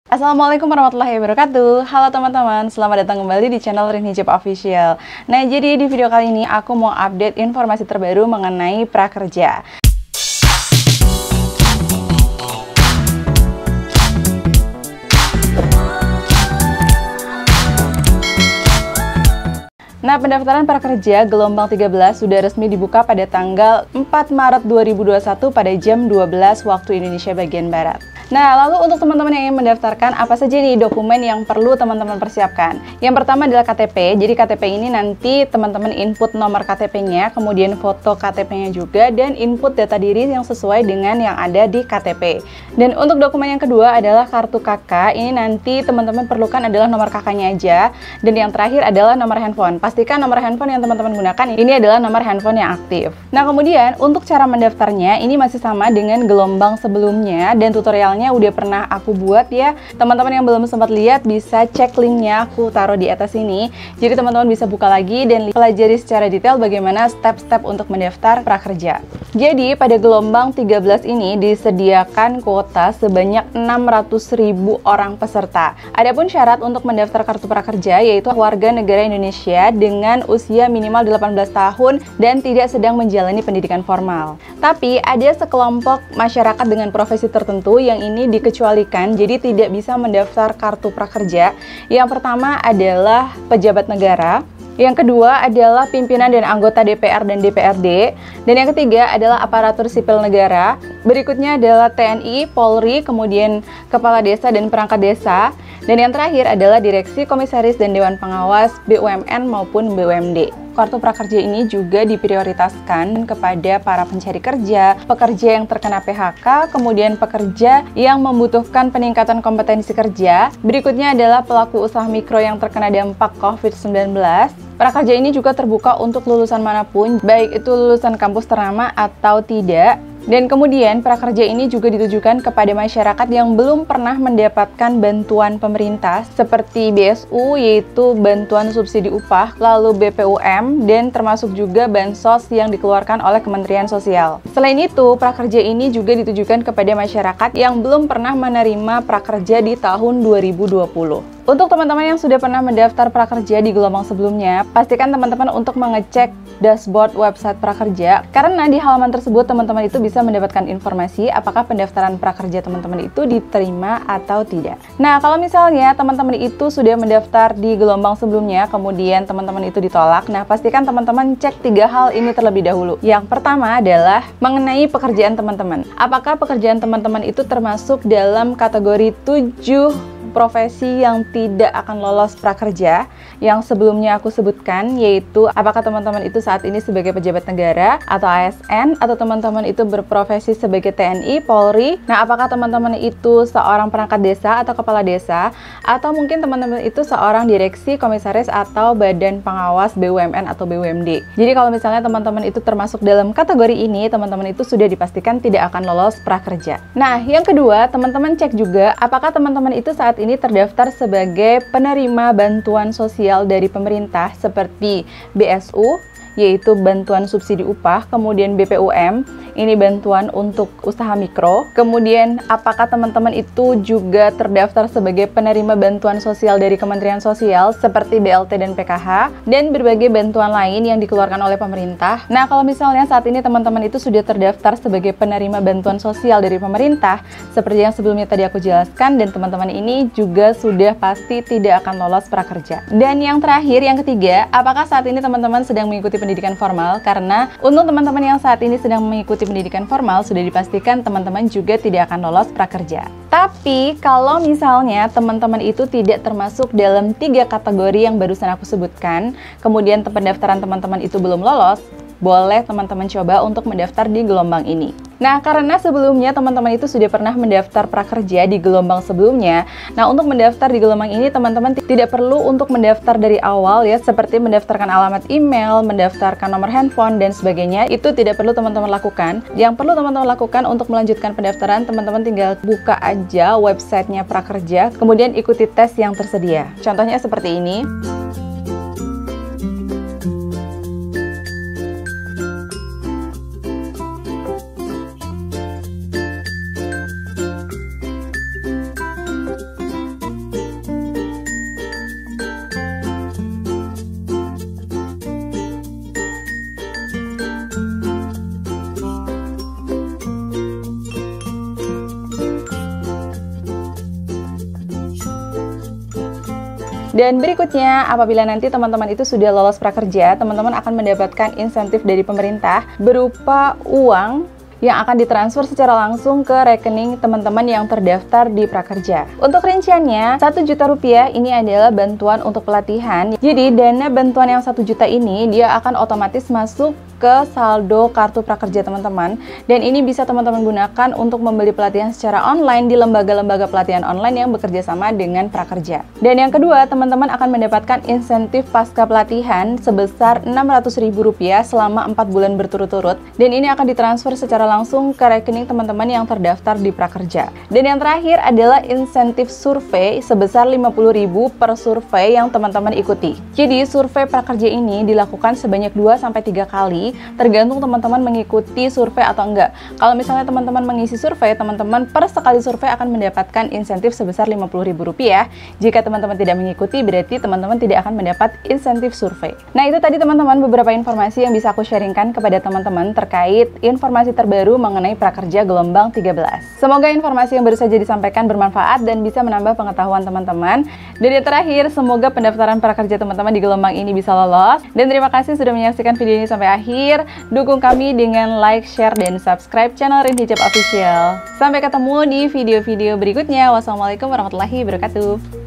Assalamualaikum warahmatullahi wabarakatuh. Halo teman-teman, selamat datang kembali di channel Rin Hijab Official. Nah, jadi di video kali ini aku mau update informasi terbaru mengenai prakerja. Nah, pendaftaran prakerja gelombang 13 sudah resmi dibuka pada tanggal 4 Maret 2021 pada jam 12 waktu Indonesia bagian Barat. Nah, lalu untuk teman-teman yang ingin mendaftarkan, apa saja nih dokumen yang perlu teman-teman persiapkan? Yang pertama adalah KTP. Jadi KTP ini nanti teman-teman input nomor KTP-nya, kemudian foto KTP-nya juga, dan input data diri yang sesuai dengan yang ada di KTP. Dan untuk dokumen yang kedua adalah kartu KK. Ini nanti teman-teman perlukan adalah nomor KK-nya aja. Dan yang terakhir adalah nomor handphone. Pastikan nomor handphone yang teman-teman gunakan ini adalah nomor handphone yang aktif. Nah, kemudian untuk cara mendaftarnya ini masih sama dengan gelombang sebelumnya, dan tutorialnya udah pernah aku buat ya. Teman-teman yang belum sempat lihat bisa cek linknya, aku taruh di atas ini. Jadi teman-teman bisa buka lagi dan pelajari secara detail bagaimana step-step untuk mendaftar prakerja. Jadi pada gelombang 13 ini disediakan kuota sebanyak 600.000 orang peserta. Adapun syarat untuk mendaftar kartu prakerja yaitu warga negara Indonesia dengan usia minimal 18 tahun dan tidak sedang menjalani pendidikan formal. Tapi ada sekelompok masyarakat dengan profesi tertentu yang ini dikecualikan, jadi tidak bisa mendaftar kartu prakerja. Yang pertama adalah pejabat negara, yang kedua adalah pimpinan dan anggota DPR dan DPRD, dan yang ketiga adalah aparatur sipil negara. Berikutnya adalah TNI, Polri, kemudian kepala desa dan perangkat desa, dan yang terakhir adalah direksi, komisaris, dan dewan pengawas BUMN maupun BUMD. Kartu prakerja ini juga diprioritaskan kepada para pencari kerja, pekerja yang terkena PHK, kemudian pekerja yang membutuhkan peningkatan kompetensi kerja. Berikutnya adalah pelaku usaha mikro yang terkena dampak COVID-19. Prakerja ini juga terbuka untuk lulusan manapun, baik itu lulusan kampus ternama atau tidak. Dan kemudian prakerja ini juga ditujukan kepada masyarakat yang belum pernah mendapatkan bantuan pemerintah seperti BSU yaitu bantuan subsidi upah, lalu BPUM, dan termasuk juga bansos yang dikeluarkan oleh Kementerian Sosial. Selain itu, prakerja ini juga ditujukan kepada masyarakat yang belum pernah menerima prakerja di tahun 2020. Untuk teman-teman yang sudah pernah mendaftar prakerja di gelombang sebelumnya, pastikan teman-teman untuk mengecek dashboard website prakerja, karena di halaman tersebut teman-teman itu bisa mendapatkan informasi apakah pendaftaran prakerja teman-teman itu diterima atau tidak. Nah, kalau misalnya teman-teman itu sudah mendaftar di gelombang sebelumnya, kemudian teman-teman itu ditolak, nah pastikan teman-teman cek 3 hal ini terlebih dahulu. Yang pertama adalah mengenai pekerjaan teman-teman. Apakah pekerjaan teman-teman itu termasuk dalam kategori 7 profesi yang tidak akan lolos prakerja yang sebelumnya aku sebutkan, yaitu apakah teman-teman itu saat ini sebagai pejabat negara atau ASN, atau teman-teman itu berprofesi sebagai TNI, Polri. Nah, apakah teman-teman itu seorang perangkat desa atau kepala desa, atau mungkin teman-teman itu seorang direksi, komisaris, atau badan pengawas BUMN atau BUMD. Jadi kalau misalnya teman-teman itu termasuk dalam kategori ini, teman-teman itu sudah dipastikan tidak akan lolos prakerja. Nah, yang kedua, teman-teman cek juga apakah teman-teman itu saat ini terdaftar sebagai penerima bantuan sosial dari pemerintah seperti BSU, yaitu bantuan subsidi upah, kemudian BPUM, ini bantuan untuk usaha mikro. Kemudian apakah teman-teman itu juga terdaftar sebagai penerima bantuan sosial dari Kementerian Sosial seperti BLT dan PKH, dan berbagai bantuan lain yang dikeluarkan oleh pemerintah. Nah, kalau misalnya saat ini teman-teman itu sudah terdaftar sebagai penerima bantuan sosial dari pemerintah, seperti yang sebelumnya tadi aku jelaskan, dan teman-teman ini juga sudah pasti tidak akan lolos prakerja. Dan yang terakhir, yang ketiga, apakah saat ini teman-teman sedang mengikuti pendidikan formal? Karena untuk teman-teman yang saat ini sedang mengikuti pendidikan formal, sudah dipastikan teman-teman juga tidak akan lolos prakerja. Tapi kalau misalnya teman-teman itu tidak termasuk dalam 3 kategori yang barusan aku sebutkan, kemudian pendaftaran teman-teman itu belum lolos, boleh teman-teman coba untuk mendaftar di gelombang ini. Nah, karena sebelumnya teman-teman itu sudah pernah mendaftar prakerja di gelombang sebelumnya, nah untuk mendaftar di gelombang ini teman-teman tidak perlu untuk mendaftar dari awal ya, seperti mendaftarkan alamat email, mendaftarkan nomor handphone, dan sebagainya. Itu tidak perlu teman-teman lakukan. Yang perlu teman-teman lakukan untuk melanjutkan pendaftaran, teman-teman tinggal buka aja websitenya prakerja, kemudian ikuti tes yang tersedia. Contohnya seperti ini. Dan berikutnya, apabila nanti teman-teman itu sudah lolos prakerja, teman-teman akan mendapatkan insentif dari pemerintah berupa uang yang akan ditransfer secara langsung ke rekening teman-teman yang terdaftar di prakerja. Untuk rinciannya, 1 juta rupiah ini adalah bantuan untuk pelatihan. Jadi dana bantuan yang 1 juta ini dia akan otomatis masuk ke saldo kartu prakerja teman-teman, dan ini bisa teman-teman gunakan untuk membeli pelatihan secara online di lembaga-lembaga pelatihan online yang bekerja sama dengan prakerja. Dan yang kedua, teman-teman akan mendapatkan insentif pasca pelatihan sebesar Rp600.000 selama 4 bulan berturut-turut, dan ini akan ditransfer secara langsung ke rekening teman-teman yang terdaftar di prakerja. Dan yang terakhir adalah insentif survei sebesar Rp50.000 per survei yang teman-teman ikuti. Jadi survei prakerja ini dilakukan sebanyak 2-3 kali, tergantung teman-teman mengikuti survei atau enggak. Kalau misalnya teman-teman mengisi survei, teman-teman per sekali survei akan mendapatkan insentif sebesar Rp50.000. Jika teman-teman tidak mengikuti, berarti teman-teman tidak akan mendapat insentif survei. Nah, itu tadi teman-teman beberapa informasi yang bisa aku sharingkan kepada teman-teman terkait informasi terbaru mengenai prakerja gelombang 13. Semoga informasi yang baru saja disampaikan bermanfaat dan bisa menambah pengetahuan teman-teman. Dan yang terakhir, semoga pendaftaran prakerja teman-teman di gelombang ini bisa lolos. Dan terima kasih sudah menyaksikan video ini sampai akhir. Dukung kami dengan like, share, dan subscribe channel Rin Hijab Official. Sampai ketemu di video-video berikutnya. Wassalamualaikum warahmatullahi wabarakatuh.